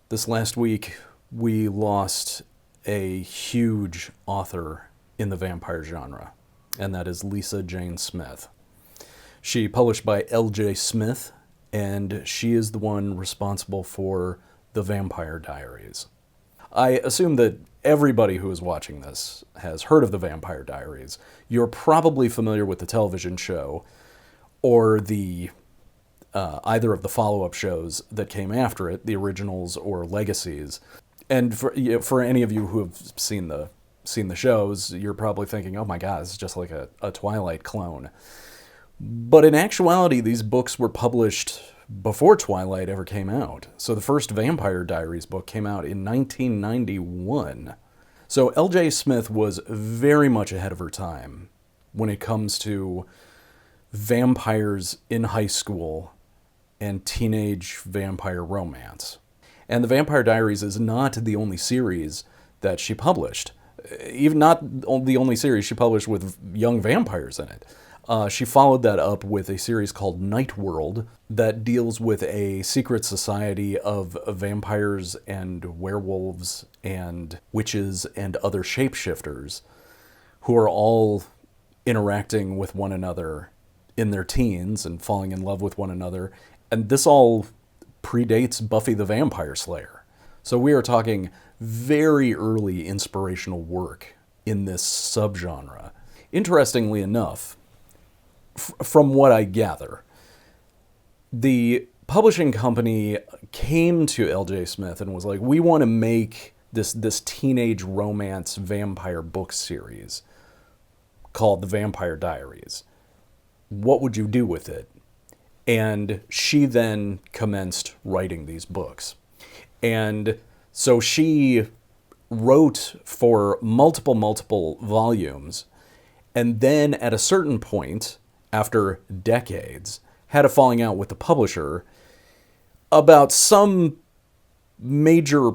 This last week, we lost a huge author in the vampire genre, and that is Lisa Jane Smith. She published by L.J. Smith, and she is the one responsible for the Vampire Diaries. I assume that everybody who is watching this has heard of the Vampire Diaries. You're probably familiar with the television show or the either of the follow-up shows that came after it, the originals or legacies. And for any of you who have seen the shows, you're probably thinking, oh my god, it's just like a Twilight clone. But in actuality, these books were published before Twilight ever came out. So the first Vampire Diaries book came out in 1991. So L.J. Smith was very much ahead of her time when it comes to vampires in high school and teenage vampire romance. And the Vampire Diaries is not the only series that she published. Even not the only series she published with young vampires in it. She followed that up with a series called Night World that deals with a secret society of vampires and werewolves and witches and other shapeshifters who are all interacting with one another in their teens and falling in love with one another. And this all predates Buffy the Vampire Slayer. So we are talking very early inspirational work in this subgenre. Interestingly enough, from what I gather, the publishing company came to L.J. Smith and was like, we want to make this teenage romance vampire book series called The Vampire Diaries. What would you do with it? And she then commenced writing these books. And so she wrote for multiple volumes, and then at a certain point, after decades, had a falling out with the publisher about some major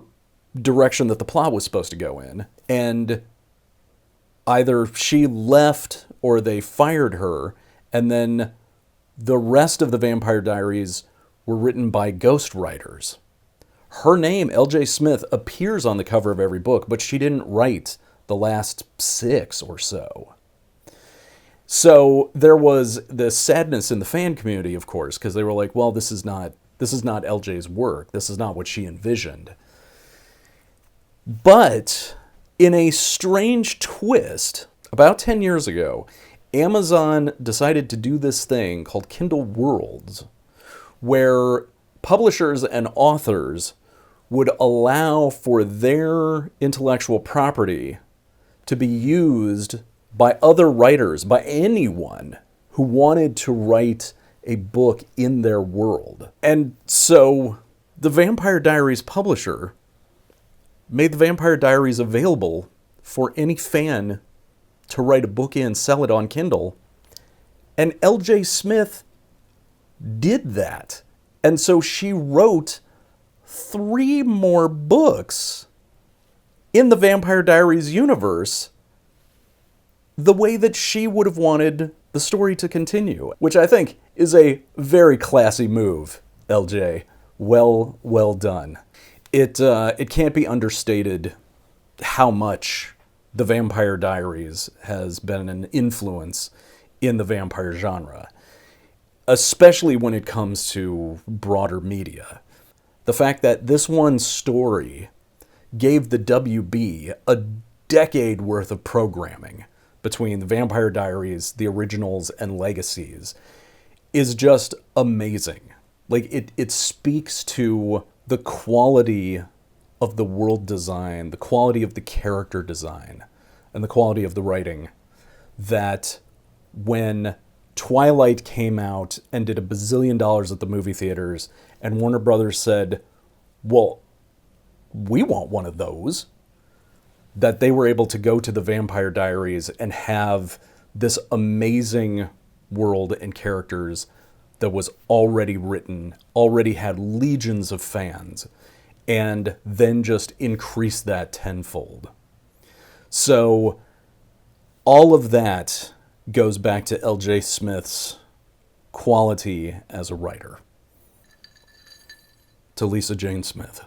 direction that the plot was supposed to go in. And either she left or they fired her, and then the rest of the Vampire Diaries were written by ghostwriters. Her name, L.J. Smith, appears on the cover of every book, but she didn't write the last 6 or so. So there was this sadness in the fan community, of course, because they were like, well, this is not L.J.'s work. This is not what she envisioned. But in a strange twist, about 10 years ago, Amazon decided to do this thing called Kindle Worlds, where publishers and authors would allow for their intellectual property to be used by other writers, by anyone who wanted to write a book in their world. And so the Vampire Diaries publisher made the Vampire Diaries available for any fan to write a book in, sell it on Kindle. And L.J. Smith did that. And so she wrote 3 more books in the Vampire Diaries universe the way that she would have wanted the story to continue, which I think is a very classy move, LJ. Well done. It can't be understated how much the Vampire Diaries has been an influence in the vampire genre, especially when it comes to broader media. The fact that this one story gave the WB a decade worth of programming between the Vampire Diaries, the originals, and legacies is just amazing. Like, it speaks to the quality of the world design, the quality of the character design, and the quality of the writing, that when Twilight came out and did $1 bazillion at the movie theaters, and Warner Brothers said, well, we want one of those, that they were able to go to the Vampire Diaries and have this amazing world and characters that was already written, already had legions of fans, and then just increase that tenfold. So all of that goes back to L.J. Smith's quality as a writer. To Lisa Jane Smith.